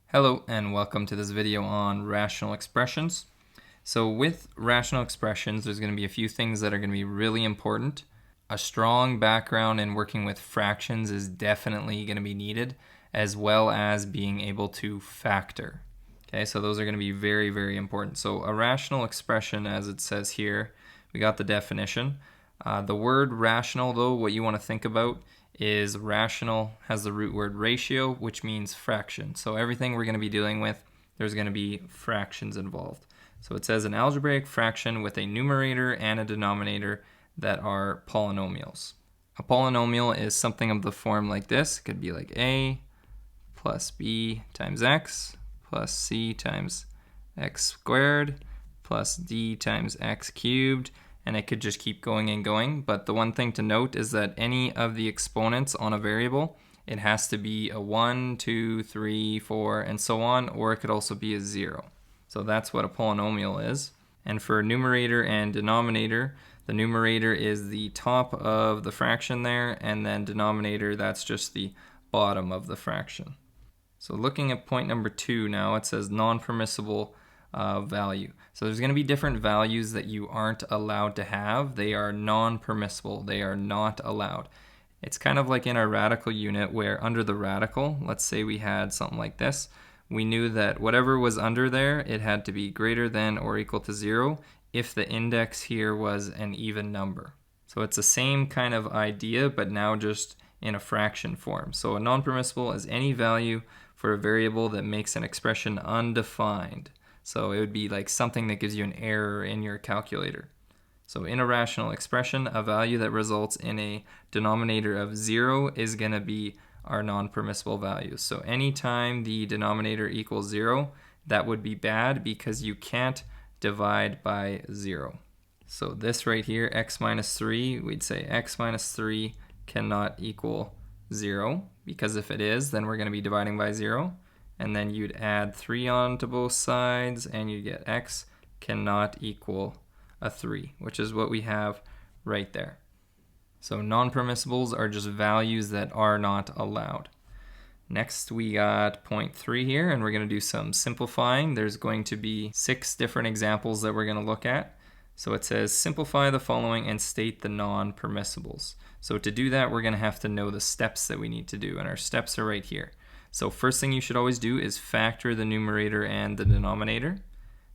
Hello and welcome to this video on rational expressions. So with rational expressions, there's going to be a few things that are going to be really important. A strong background in working with fractions is definitely going to be needed, as well as being able to factor. Okay, so those are going to be very, very important. So a rational expression, as it says here, we got the definition. The word rational, though, what you want to think about is rational has the root word ratio, which means fraction. So everything we're going to be dealing with, there's going to be fractions involved. So it says an algebraic fraction with a numerator and a denominator that are polynomials. A polynomial is something of the form like this. It could be like a plus b times x plus c times x squared plus d times x cubed. And it could just keep going and going. But the one thing to note is that any of the exponents on a variable, it has to be a 1, 2, 3, 4, and so on, or it could also be a 0. So that's what a polynomial is. And for numerator and denominator, the numerator is the top of the fraction there, and then denominator, that's just the bottom of the fraction. So looking at point number 2 now, it says non-permissible value. So there's going to be different values that you aren't allowed to have. They are non-permissible. They are not allowed. It's kind of like in our radical unit where under the radical, let's say we had something like this, we knew that whatever was under there, it had to be greater than or equal to 0 if the index here was an even number. So it's the same kind of idea, but now just in a fraction form. So a non-permissible is any value for a variable that makes an expression undefined. So it would be like something that gives you an error in your calculator. So in a rational expression, a value that results in a denominator of 0 is going to be our non-permissible values. So anytime the denominator equals 0, that would be bad because you can't divide by 0. So this right here, x minus 3, we'd say x minus 3 cannot equal 0, because if it is, then we're going to be dividing by 0. And then you'd add 3 onto both sides, and you get x cannot equal a 3, which is what we have right there. So non-permissibles are just values that are not allowed. Next, we got point 3 here, and we're going to do some simplifying. There's going to be 6 different examples that we're going to look at. So it says simplify the following and state the non-permissibles. So to do that, we're going to have to know the steps that we need to do, and our steps are right here. So first thing you should always do is factor the numerator and the denominator.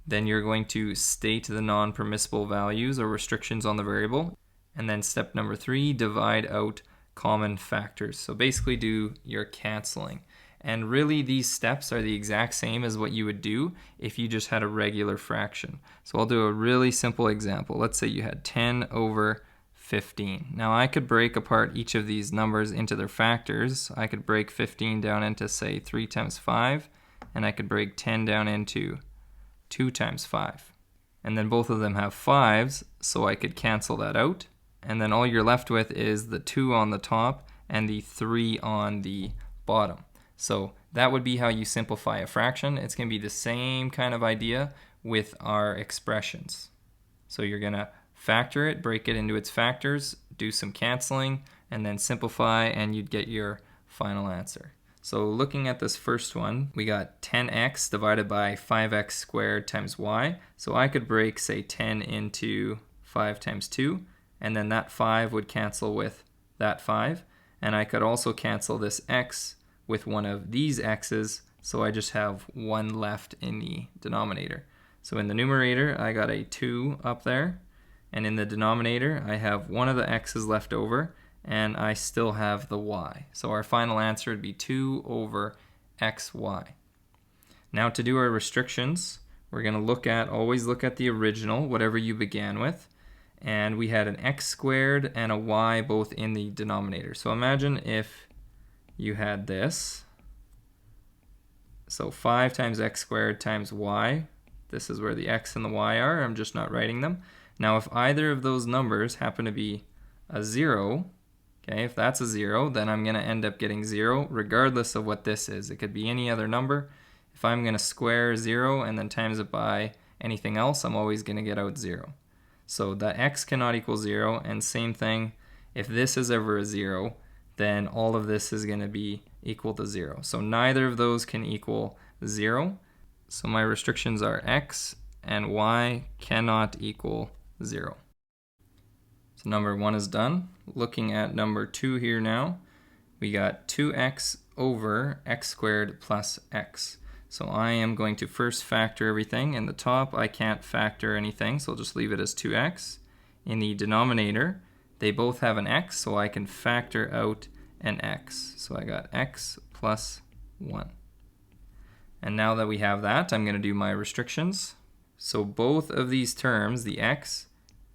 Then you're going to state the non-permissible values or restrictions on the variable. And then step number 3, divide out common factors. So basically do your canceling. And really these steps are the exact same as what you would do if you just had a regular fraction. So I'll do a really simple example. Let's say you had 10 over 15. Now I could break apart each of these numbers into their factors. I could break 15 down into, say, 3 times 5, and I could break 10 down into 2 times 5. And then both of them have 5s, so I could cancel that out. And then all you're left with is the 2 on the top and the 3 on the bottom. So that would be how you simplify a fraction. It's going to be the same kind of idea with our expressions. So you're going to factor it, break it into its factors, do some canceling, and then simplify, and you'd get your final answer. So looking at this first one, we got 10x divided by 5x squared times y. So I could break, say, 10 into 5 times 2, and then that 5 would cancel with that 5. And I could also cancel this x with one of these x's, so I just have 1 left in the denominator. So in the numerator, I got a 2 up there. And in the denominator, I have one of the x's left over, and I still have the y. So our final answer would be 2 over xy. Now to do our restrictions, we're going to always look at the original, whatever you began with. And we had an x squared and a y both in the denominator. So imagine if you had this. So 5 times x squared times y. This is where the x and the y are. I'm just not writing them. Now if either of those numbers happen to be a 0, okay, if that's a 0, then I'm going to end up getting 0 regardless of what this is. It could be any other number. If I'm going to square 0 and then times it by anything else, I'm always going to get out 0. So that x cannot equal 0, and same thing, if this is ever a 0, then all of this is going to be equal to 0. So neither of those can equal 0. So my restrictions are x and y cannot equal 0. So number 1 is done. Looking at number 2 here now, we got 2x over x squared plus x. So I am going to first factor everything. In the top, I can't factor anything, so I'll just leave it as 2x. In the denominator, they both have an x, so I can factor out an x. So I got x plus 1. And now that we have that, I'm going to do my restrictions. So both of these terms, the x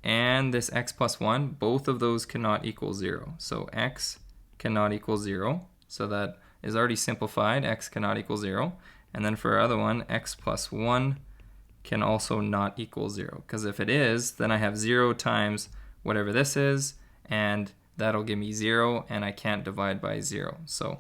and this x plus 1, both of those cannot equal 0. So x cannot equal 0. So that is already simplified. X cannot equal 0. And then for our other one, x plus 1 can also not equal 0. Because if it is, then I have 0 times whatever this is, and that'll give me 0, and I can't divide by 0. So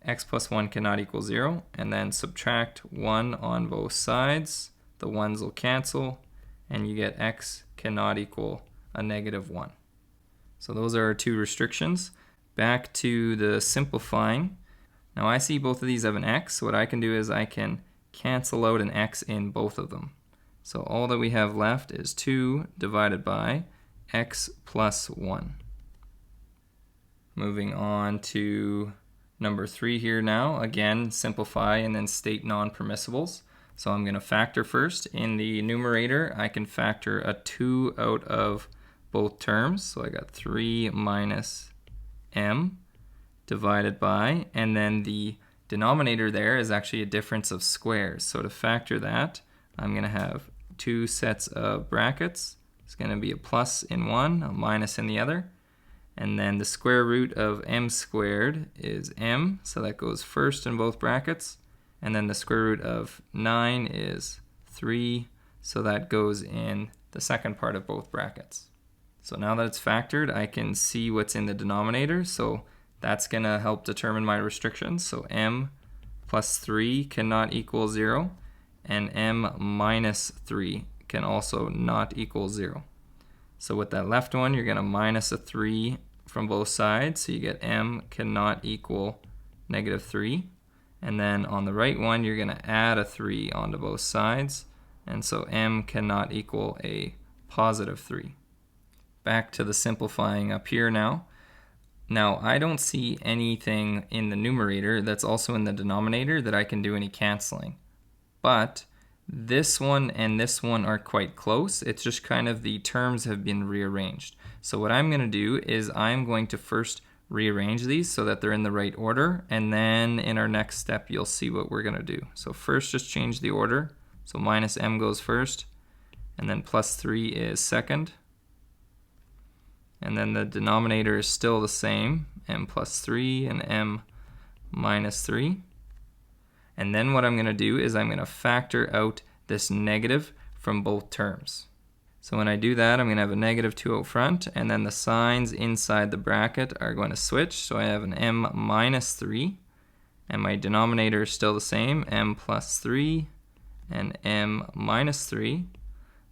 x plus 1 cannot equal 0, and then subtract 1 on both sides. The 1's will cancel, and you get x cannot equal a negative 1. So those are our two restrictions. Back to the simplifying. Now I see both of these have an x, so what I can do is I can cancel out an x in both of them. So all that we have left is 2 divided by x plus 1. Moving on to number 3 here now. Again, simplify and then state non-permissibles. So I'm going to factor first. In the numerator, I can factor a 2 out of both terms. So I got 3 minus m divided by, and then the denominator there is actually a difference of squares. So to factor that, I'm going to have 2 sets of brackets. It's going to be a plus in one, a minus in the other. And then the square root of m squared is m, so that goes first in both brackets. And then the square root of 9 is 3, so that goes in the second part of both brackets. So now that it's factored, I can see what's in the denominator, so that's going to help determine my restrictions. So m plus 3 cannot equal 0, and m minus 3 can also not equal 0. So with that left one, you're going to minus a 3 from both sides, so you get m cannot equal negative 3. And then on the right one, you're going to add a 3 onto both sides, and so m cannot equal a positive 3. Back to the simplifying up here now. Now, I don't see anything in the numerator that's also in the denominator that I can do any canceling. But this one and this one are quite close. It's just kind of the terms have been rearranged. So what I'm going to do is I'm going to first rearrange these so that they're in the right order, and then in our next step you'll see what we're going to do. So first just change the order. So minus m goes first, and then plus 3 is second. And then the denominator is still the same, m plus 3 and m minus 3. And then what I'm going to do is I'm going to factor out this negative from both terms. So when I do that, I'm going to have a negative 2 out front, and then the signs inside the bracket are going to switch. So I have an m minus 3, and my denominator is still the same, m plus 3 and m minus 3.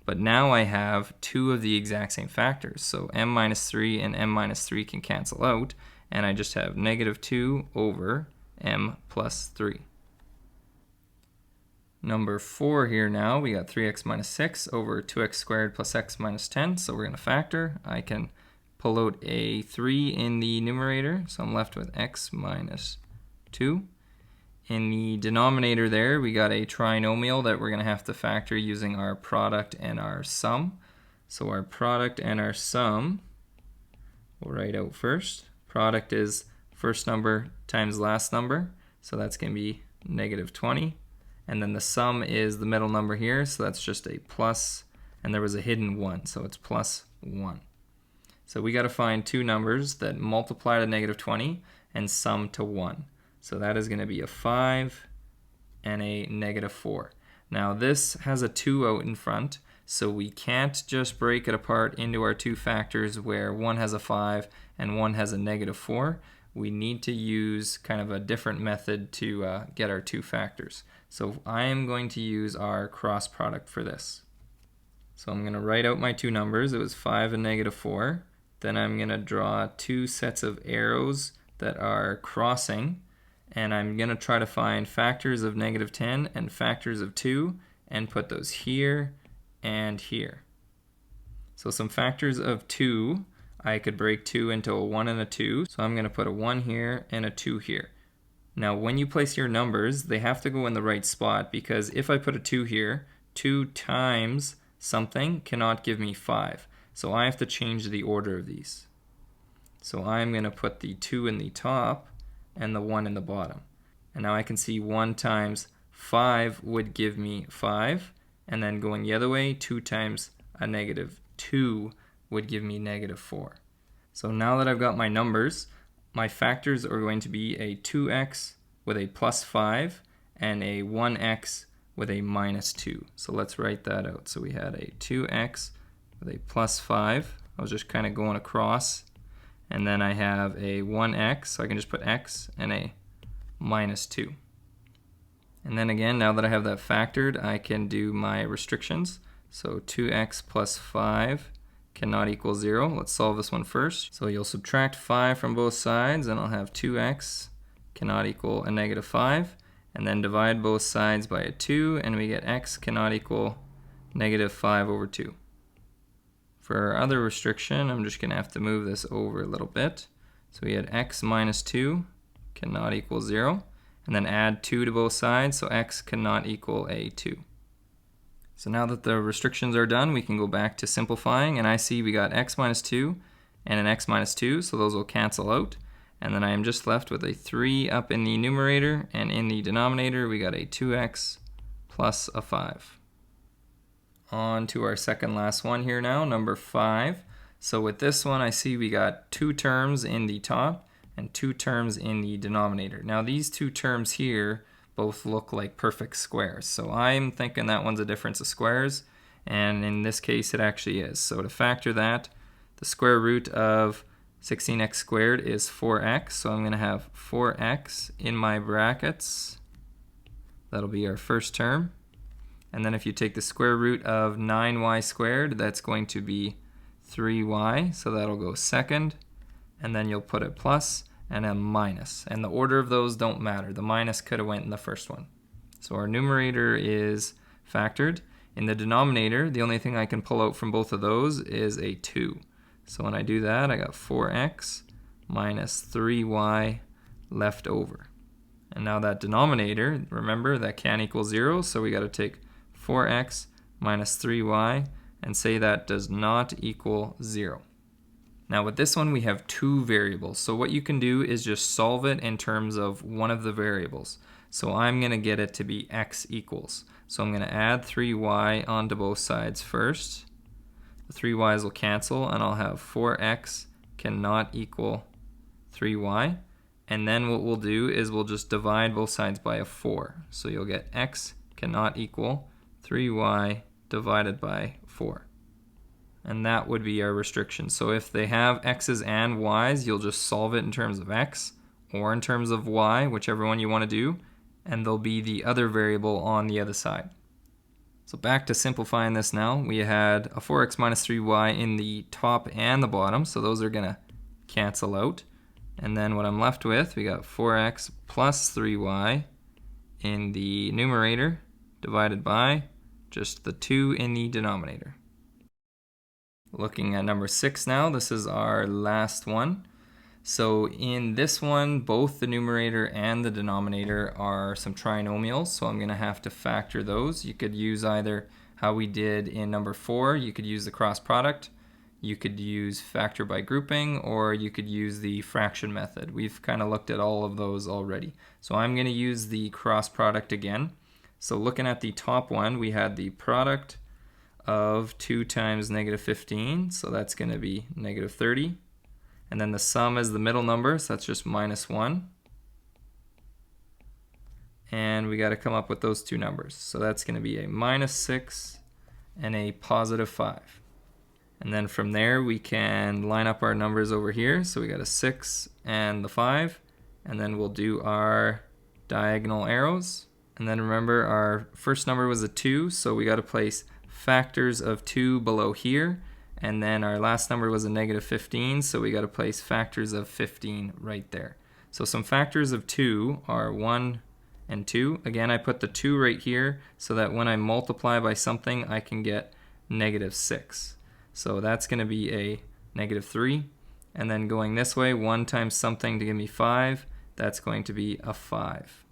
But now I have 2 of the exact same factors. So m minus 3 and m minus 3 can cancel out, and I just have negative 2 over m plus 3. Number 4 here now, we got 3x minus 6 over 2x squared plus x minus 10. So we're going to factor. I can pull out a 3 in the numerator, so I'm left with x minus 2. In the denominator there, we got a trinomial that we're going to have to factor using our product and our sum. So our product and our sum, we'll write out first. Product is first number times last number, so that's going to be negative 20. And then the sum is the middle number here, so that's just a plus, and there was a hidden 1, so it's plus 1. So we got to find two numbers that multiply to negative 20 and sum to 1. So that is going to be a 5 and a negative 4. Now this has a 2 out in front, so we can't just break it apart into our two factors where one has a 5 and one has a negative 4. We need to use kind of a different method to get our two factors. So I am going to use our cross product for this. So I'm going to write out my two numbers. It was 5 and negative 4. Then I'm going to draw two sets of arrows that are crossing, and I'm going to try to find factors of -10 and factors of 2 and put those here and here. So some factors of 2, I could break 2 into a 1 and a 2, so I'm going to put a 1 here and a 2 here. Now when you place your numbers, they have to go in the right spot, because if I put a 2 here, 2 times something cannot give me 5. So I have to change the order of these. So I'm going to put the 2 in the top and the 1 in the bottom. And now I can see 1 times 5 would give me 5, and then going the other way, 2 times a -2 would give me -4. So now that I've got my numbers, my factors are going to be a 2x with a +5 and a 1x with a -2. So let's write that out. So we had a 2x with a +5. I was just kind of going across. And then I have a 1x, so I can just put x, and a -2. And then again, now that I have that factored, I can do my restrictions. So 2x plus 5 cannot equal 0. Let's solve this one first. So you'll subtract 5 from both sides, and I'll have 2x cannot equal a -5. And then divide both sides by a 2, and we get x cannot equal -5/2. For our other restriction, I'm just going to have to move this over a little bit. So we had x minus 2 cannot equal 0. And then add 2 to both sides, so x cannot equal a 2. So now that the restrictions are done, we can go back to simplifying. And I see we got x minus 2 and an x minus 2, so those will cancel out. And then I am just left with a 3 up in the numerator, and in the denominator we got a 2x plus a 5. On to our second last one here now, number 5. So with this one, I see we got 2 terms in the top and 2 terms in the denominator. Now these 2 terms here both look like perfect squares. So I'm thinking that one's a difference of squares, and in this case it actually is. So to factor that, the square root of 16x squared is 4x. So I'm going to have 4x in my brackets. That'll be our first term. And then if you take the square root of 9y squared, that's going to be 3y, so that'll go second. And then you'll put a plus and a minus. And the order of those don't matter. The minus could have went in the first one. So our numerator is factored. In the denominator, the only thing I can pull out from both of those is a 2. So when I do that, I got 4x minus 3y left over. And now that denominator, remember, that can't equal 0, so we got to take 4x minus 3y and say that does not equal 0. Now with this one we have 2 variables, so what you can do is just solve it in terms of one of the variables. So I'm going to get it to be x equals. So I'm going to add 3y onto both sides first. The 3y's will cancel, and I'll have 4x cannot equal 3y. And then what we'll do is we'll just divide both sides by a 4. So you'll get x cannot equal 3y divided by 4. And that would be our restriction. So if they have x's and y's, you'll just solve it in terms of x or in terms of y, whichever one you want to do, and there'll be the other variable on the other side. So back to simplifying this now, we had a 4x minus 3y in the top and the bottom, so those are going to cancel out. And then what I'm left with, we got 4x plus 3y in the numerator divided by just the 2 in the denominator. Looking at number 6 now, this is our last one. So in this one, both the numerator and the denominator are some trinomials, so I'm going to have to factor those. You could use either how we did in number 4, you could use the cross product, you could use factor by grouping, or you could use the fraction method. We've kind of looked at all of those already. So I'm going to use the cross product again. So looking at the top one, we had the product of 2 times -15, so that's going to be -30. And then the sum is the middle number, so that's just -1. And we got to come up with those 2 numbers. So that's going to be a -6 and a +5. And then from there we can line up our numbers over here. So we got a 6 and the 5. And then we'll do our diagonal arrows. And then remember our first number was a 2, so we got to place factors of 2 below here. And then our last number was a -15, so we got to place factors of 15 right there. So some factors of 2 are 1 and 2. Again, I put the 2 right here so that when I multiply by something, I can get -6. So that's going to be a -3. And then going this way, 1 times something to give me 5, that's going to be a 5.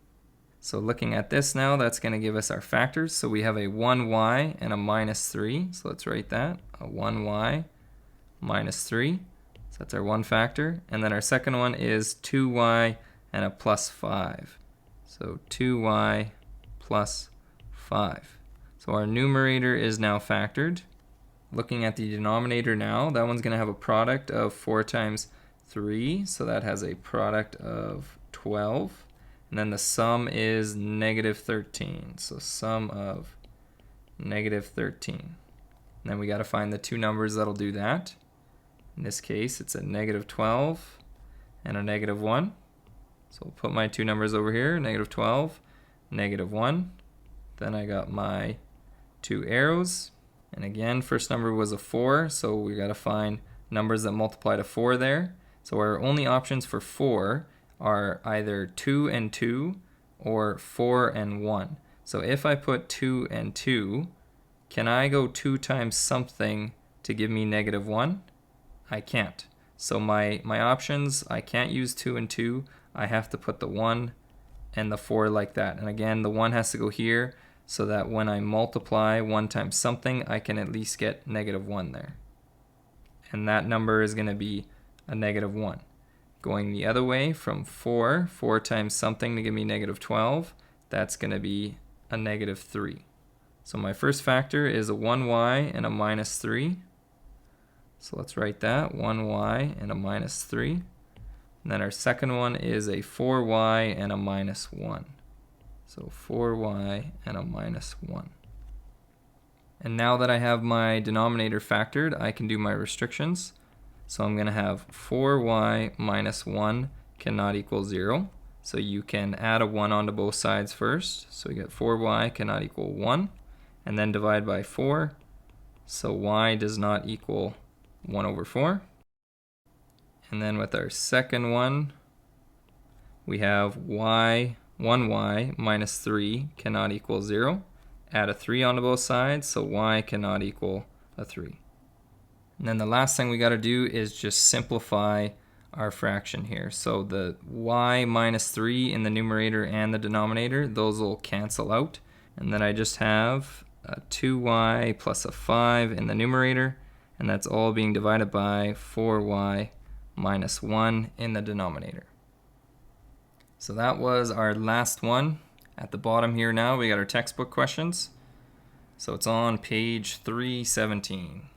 So looking at this now, that's going to give us our factors. So we have a 1y and a -3. So let's write that, a 1y -3. So that's our one factor. And then our second one is 2y and a +5. So 2y plus 5. So our numerator is now factored. Looking at the denominator now, that one's going to have a product of 4 times 3. So that has a product of 12. And then the sum is -13. So sum of -13. And then we got to find the two numbers that'll do that. In this case, it's a -12 and a -1. So I'll put my two numbers over here, -12, -1. Then I got my two arrows. And again, first number was a 4, so we got to find numbers that multiply to 4 there. So our only options for 4 are either 2 and 2 or 4 and 1. So if I put 2 and 2, can I go 2 times something to give me -1? I can't. So my options, I can't use 2 and 2. I have to put the 1 and the 4 like that. And again, the 1 has to go here so that when I multiply 1 times something, I can at least get -1 there. And that number is going to be a -1. Going the other way from 4 times something to give me -12, that's going to be a -3. So my first factor is a 1y and a -3. So let's write that, 1y and a -3. And then our second one is a 4y and a -1. So 4y and a -1. And now that I have my denominator factored, I can do my restrictions. So I'm going to have 4y minus 1 cannot equal 0. So you can add a 1 onto both sides first. So we get 4y cannot equal 1. And then divide by 4. So y does not equal 1 over 4. And then with our second one, we have 1y minus 3 cannot equal 0. Add a 3 onto both sides, so y cannot equal a 3. And then the last thing we got to do is just simplify our fraction here. So the y minus 3 in the numerator and the denominator, those will cancel out. And then I just have a 2y plus a 5 in the numerator, and that's all being divided by 4y minus 1 in the denominator. So that was our last one. At the bottom here now, we got our textbook questions. So it's on page 317.